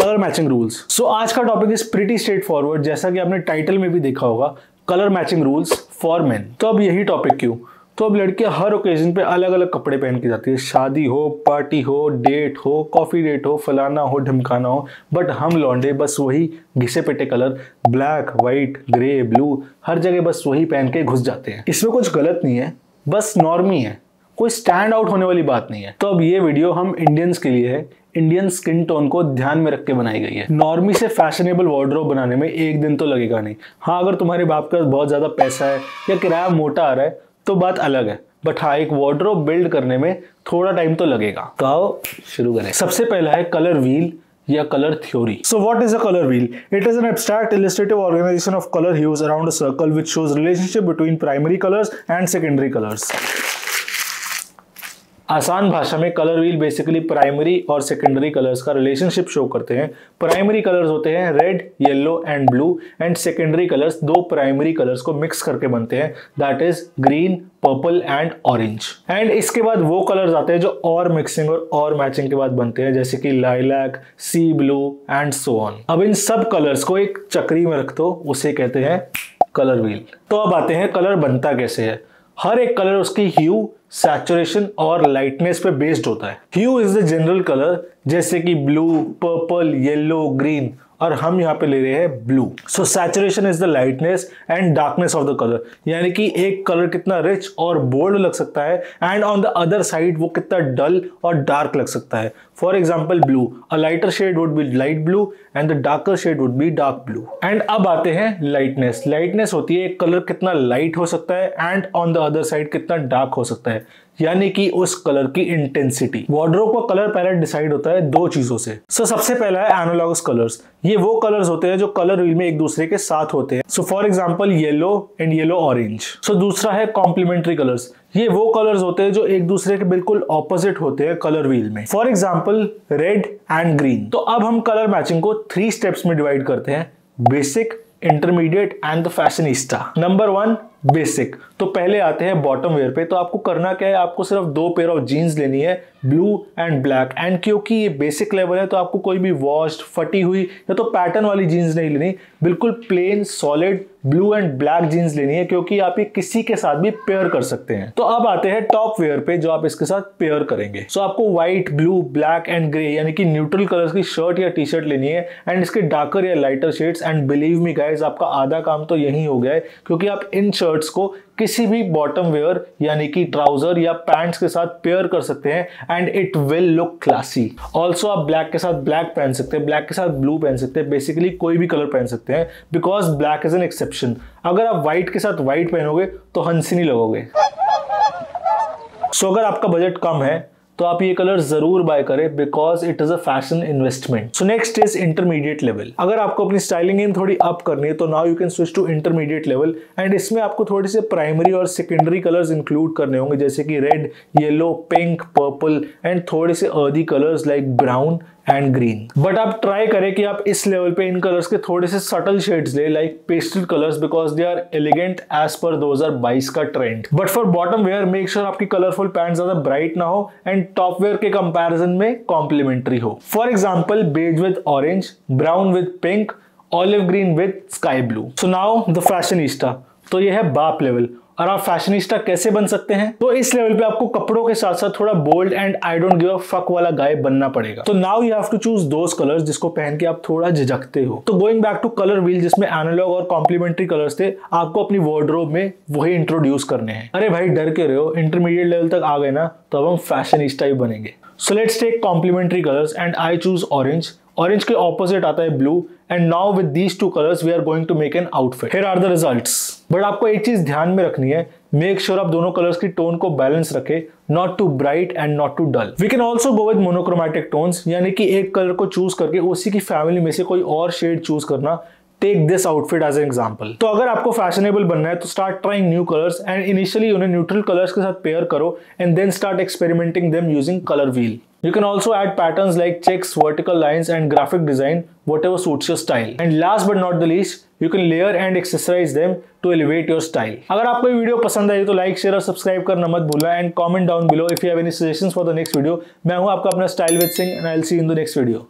Colour matching rules. सो आज का topic is pretty straight forward, जैसा कि आपने टाइटल में भी देखा होगा, colour matching rules for main. तो अब यही टॉपिक क्यों? तो अब लड़कियां हर ओकेजन पे अलग अलग कपड़े पहन के जाती है, शादी हो, पार्टी हो, डेट हो, कॉफी डेट हो, फलाना हो, ढमकाना हो, बट हम लौंडे बस वही घिसे पिटे colour black, white, grey, blue, हर जगह बस वही पहन के घुस जाते हैं। इसमें कुछ गलत नहीं है, बस नॉर्मी है, कोई स्टैंड आउट होने वाली बात नहीं है। तो अब ये वीडियो हम इंडियंस के लिए है, इंडियन स्किन टोन को ध्यान में रख के बनाई गई है। नॉर्मी से फैशनेबल वार्डरोब बनाने में एक दिन तो लगेगा नहीं। हाँ, अगर तुम्हारे बाप के पास बहुत ज्यादा पैसा है या किराया मोटा आ रहा है तो बात अलग है, बट हाँ, एक वार्डरोब बिल्ड करने में थोड़ा टाइम तो लगेगा। तो आओ शुरू करें। सबसे पहला है कलर व्हील या colour theory. So what is a color wheel? It is an abstract illustrative organization of color hues around a circle which shows relationship between primary colors and secondary colors. आसान भाषा में colour wheel basically primary और secondary colours का relationship show करते हैं। Primary colours होते हैं red, yellow and blue, and secondary colours दो प्राइमरी कलर्स को मिक्स करके बनते हैं, that is green, purple and orange. And इसके बाद वो कलर्स आते हैं जो और मिक्सिंग और मैचिंग के बाद बनते हैं, जैसे कि lilac, sea blue and so on. अब इन सब कलर्स को एक चक्री में रख दो, उसे कहते हैं कलर व्हील। तो अब आते हैं कलर बनता कैसे है। हर एक कलर उसकी ह्यू, सैचुरेशन और लाइटनेस पे बेस्ड होता है। ह्यू इज द जनरल कलर, जैसे कि ब्लू, पर्पल, येलो, ग्रीन, और हम यहाँ पे ले रहे हैं blue. So saturation is the lightness and darkness of the colour, यानी कि एक कलर कितना रिच और बोल्ड लग सकता है and on the other side वो कितना डल और डार्क लग सकता है। For example blue, a lighter shade would be light blue and the darker shade would be dark blue. And अब आते हैं लाइटनेस। लाइटनेस होती है एक कलर कितना लाइट हो सकता है and on the other side कितना डार्क हो सकता है, यानी कि उस कलर की इंटेंसिटी। वार्डरोब का कलर पैलेट डिसाइड होता है दो चीजों से। सो सबसे पहला है एनालॉगस कलर्स। ये वो कलर्स होते हैं जो कलर व्हील में एक दूसरे के साथ होते हैं। So for example yellow and yellow orange. So दूसरा है कॉम्प्लीमेंट्री कलर्स। ये वो कलर्स होते हैं जो एक दूसरे के बिल्कुल ऑपोजिट होते हैं कलर व्हील में। For example red and green. तो अब हम कलर मैचिंग को 3 स्टेप्स में डिवाइड करते हैं, basic, intermediate and the fashionista. Number 1 basic. तो पहले आते हैं बॉटम वेयर पे। तो आपको करना क्या है, आपको सिर्फ 2 पेयर ऑफ जीन्स लेनी है, ब्लू एंड ब्लैक। एंड क्योंकि ये बेसिक लेवल है तो आपको कोई भी वॉश्ड, फटी हुई या तो पैटर्न वाली जीन्स नहीं लेनी, बिल्कुल plain solid blue and black jeans लेनी है, क्योंकि आप ये किसी के साथ भी पेयर कर सकते हैं। तो अब आते हैं टॉप वेयर पे जो आप इसके साथ पेयर करेंगे। सो आपको white, blue, black and grey यानी कि न्यूट्रल कलर्स की शर्ट या टी शर्ट लेनी है एंड इसके डार्कर या lighter shades. And believe me guys, आपका आधा काम तो यही हो गया है, क्योंकि आप इन शर्ट्स को किसी भी बॉटम वेयर यानी कि ट्राउजर या पैंट्स के साथ पेयर कर सकते हैं and it will look classy. Also आप ब्लैक के साथ ब्लैक पहन सकते हैं, ब्लैक के साथ ब्लू पहन सकते हैं, बेसिकली कोई भी कलर पहन सकते हैं, because black is an exception. अगर आप व्हाइट के साथ व्हाइट पहनोगे तो हंसी नहीं लगोगे। सो अगर आपका बजट कम है तो आप ये कलर जरूर बाय करें, because it is a fashion investment. So next is intermediate level. अगर आपको अपनी स्टाइलिंग गेम थोड़ी अप करनी है तो now you can switch to intermediate level. And इसमें आपको थोड़े से प्राइमरी और सेकेंडरी कलर्स इंक्लूड करने होंगे, जैसे कि red, yellow, pink, purple and थोड़े से earthy colours like brown and green. But आप ट्राई करें कि आप इस लेवल पे इन कलर्स के थोड़े से सटल शेड्स ले, like pastel colours, because they are elegant as per 2022 का trend. But for bottom wear make sure आपकी कलरफुल पैंट ज्यादा ब्राइट ना हो एंड टॉप वेयर के कंपैरिजन में कॉम्प्लीमेंट्री हो। For example beige with orange, brown with pink, olive green with sky blue. So now the fashionista. तो ये है बाप लेवल। और आप फैशनिस्टा कैसे बन सकते हैं? तो इस लेवल पे आपको कपड़ों के साथ साथ थोड़ा bold and I don't give a fuck वाला गाय बनना पड़ेगा। तो now you have to choose those colours जिसको पहन के आप थोड़ा झिझकते हो। तो going back to colour wheel, जिसमें एनालॉग और कॉम्प्लीमेंट्री कलर्स थे, आपको अपनी वार्डरोब में वही इंट्रोड्यूस करने हैं। अरे भाई डर के रहे हो, इंटरमीडिएट लेवल तक आ गए ना, तो अब हम फैशनिस्टा ही बनेंगे। So let's take complementary colours and I choose orange. Orange के ऑपोजिट आता है blue and now with these 2 colours we are going to make an outfit. Here are the results. But आपको एक चीज ध्यान में रखनी है, मेक श्योर आप दोनों कलर्स की टोन को बैलेंस रखें, not too bright and not too dull. We can also go with monochromatic tones, यानी कि एक कलर को चूज करके उसी की फैमिली में से कोई और शेड चूज करना। Take this outfit as an example. तो अगर आपको फैशनेबल बनना है तो start trying new colours and initially उन्हें न्यूट्रल कलर्स के साथ पेयर करो and then start experimenting them using colour wheel. You can also add patterns like checks, vertical lines and graphic design, whatever suits your style. And last but not the least, you can layer and accessorize them to elevate your style. अगर आपको ये video पसंद आई तो like, share और subscribe करना मत भूलना and comment down below if you have any suggestions for the next video. मैं हूँ आपका अपना style with Singh and I'll see you in the next video.